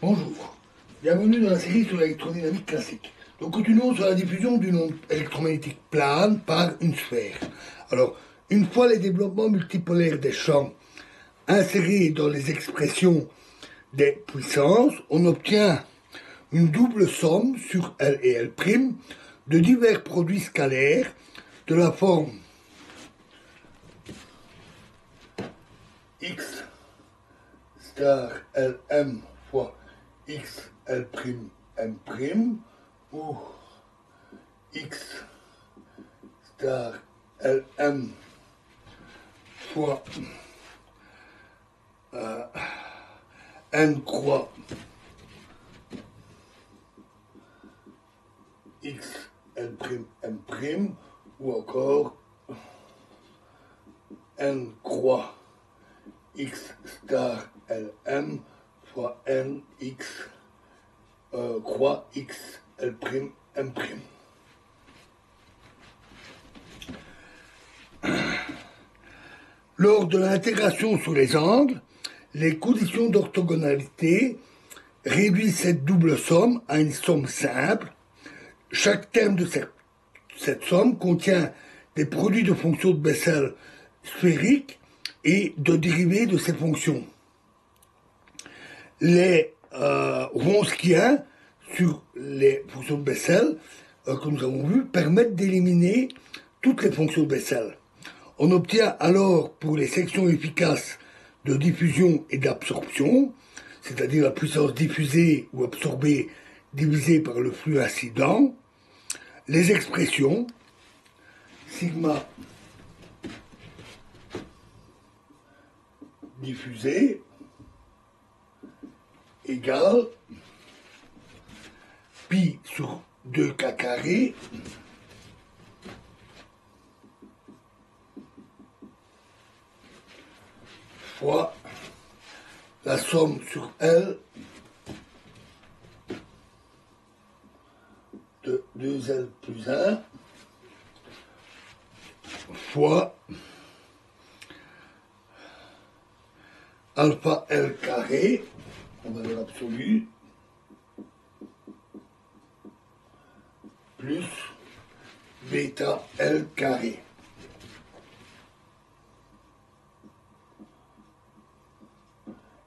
Bonjour, bienvenue dans la série sur l'électrodynamique classique. Donc continuons sur la diffusion d'une onde électromagnétique plane par une sphère. Alors, une fois les développements multipolaires des champs insérés dans les expressions des puissances, on obtient une double somme sur L et L' de divers produits scalaires de la forme x star Lm fois x L' M' ou x star Lm fois n croix x L' M' ou encore n croix x star Lm fois n x croix x L' M'. Lors de l'intégration sous les angles, les conditions d'orthogonalité réduisent cette double somme à une somme simple. Chaque terme de cette somme contient des produits de fonctions de Bessel sphériques et de dérivés de ces fonctions. Les Wronskiens sur les fonctions de Bessel que nous avons vues permettent d'éliminer toutes les fonctions de Bessel. On obtient alors pour les sections efficaces de diffusion et d'absorption, c'est-à-dire la puissance diffusée ou absorbée divisée par le flux incident, les expressions sigma diffusée égale pi sur 2k carré fois la somme sur L de 2L plus 1 fois alpha L carré en valeur absolue plus bêta L carré.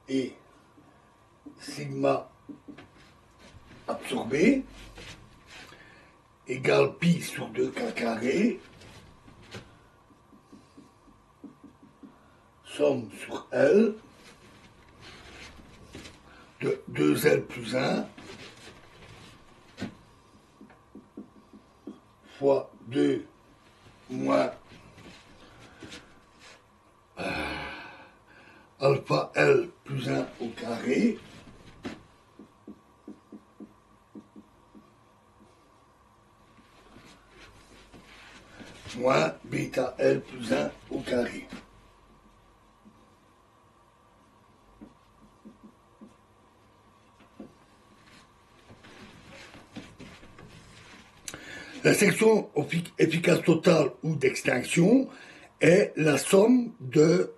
Et sigma absorbé égale pi sur 2k carré somme sur L de 2L plus 1 fois 2 moins alpha L plus 1 au carré moins bêta L plus 1 au carré. La section efficace totale ou d'extinction est la somme de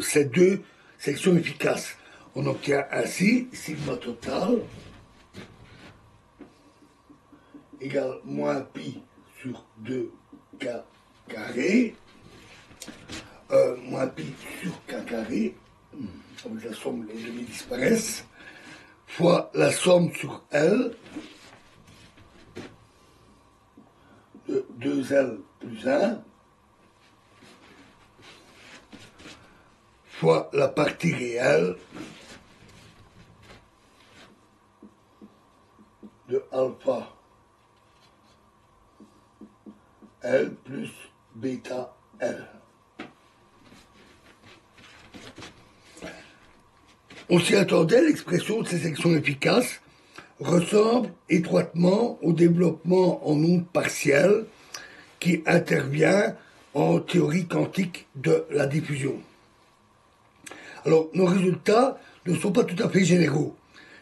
ces deux sections efficaces. On obtient ainsi sigma total égale moins pi sur 2k carré, moins pi sur k carré, avec la somme, les demi disparaissent, fois la somme sur L de 2L plus 1 fois la partie réelle de alpha L plus bêta L. On s'y attendait, l'expression de ces sections efficaces ressemble étroitement au développement en ondes partielles qui intervient en théorie quantique de la diffusion. Alors, nos résultats ne sont pas tout à fait généraux.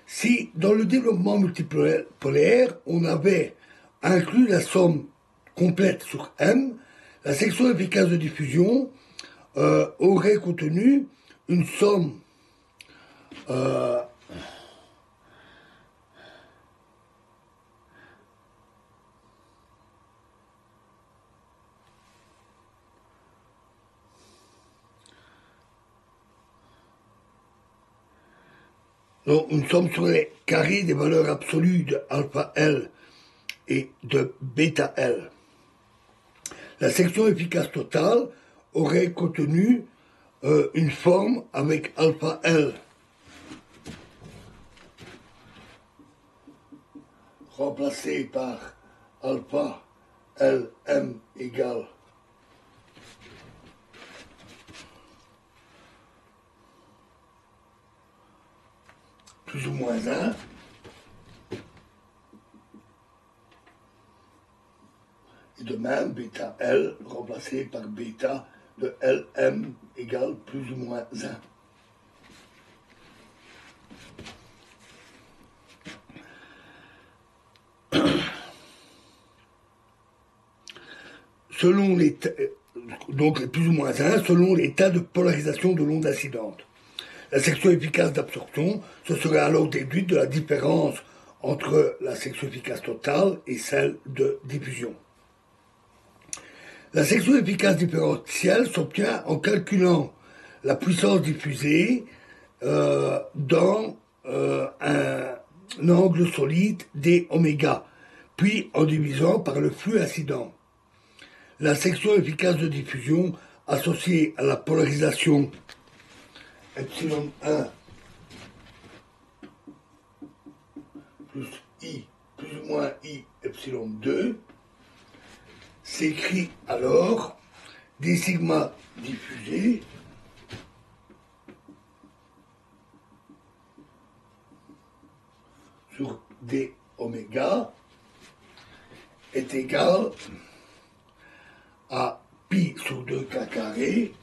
Si, dans le développement multipolaire, on avait inclus la somme complète sur M, la section efficace de diffusion aurait contenu une somme Donc, nous sommes sur les carrés des valeurs absolues de alpha L et de bêta L. La section efficace totale aurait contenu une forme avec alpha L remplacée par alpha LM égale plus ou moins 1. Et de même, bêta L remplacé par bêta de LM égale plus ou moins 1. Selon l'état, donc plus ou moins 1, selon l'état de polarisation de l'onde incidente. La section efficace d'absorption, ce serait alors déduite de la différence entre la section efficace totale et celle de diffusion. La section efficace différentielle s'obtient en calculant la puissance diffusée dans un angle solide dω, puis en divisant par le flux incident. La section efficace de diffusion associée à la polarisation epsilon 1 plus I plus ou moins I epsilon 2 s'écrit alors d sigma diffusé sur dω est égal à pi sur 2k carré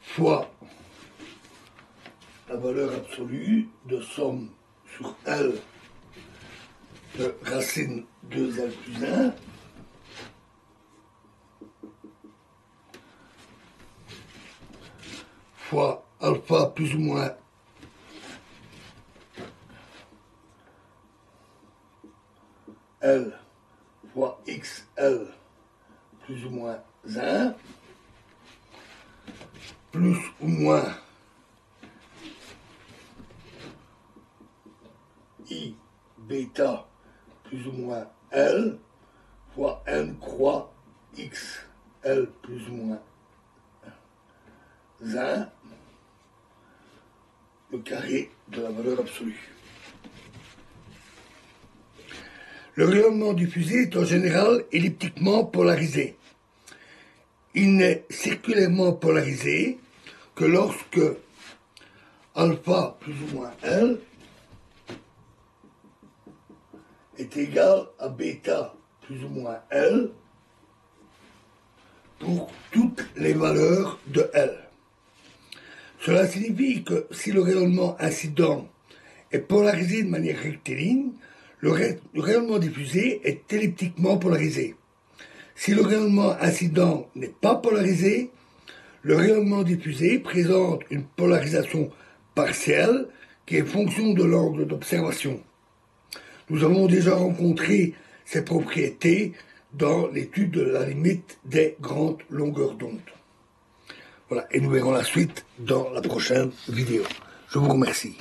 fois la valeur absolue de somme sur L de racine 2L plus 1 fois alpha plus ou moins L fois XL plus ou moins 1 plus ou moins I bêta plus ou moins L fois N croix XL plus ou moins 1 le carré de la valeur absolue. Le rayonnement diffusé est en général elliptiquement polarisé. Il n'est circulairement polarisé que lorsque alpha plus ou moins L est égal à bêta plus ou moins L pour toutes les valeurs de L. Cela signifie que si le rayonnement incident est polarisé de manière rectiligne, le rayonnement diffusé est elliptiquement polarisé. Si le rayonnement incident n'est pas polarisé, le rayonnement diffusé présente une polarisation partielle qui est fonction de l'angle d'observation. Nous avons déjà rencontré ces propriétés dans l'étude de la limite des grandes longueurs d'onde. Voilà, et nous verrons la suite dans la prochaine vidéo. Je vous remercie.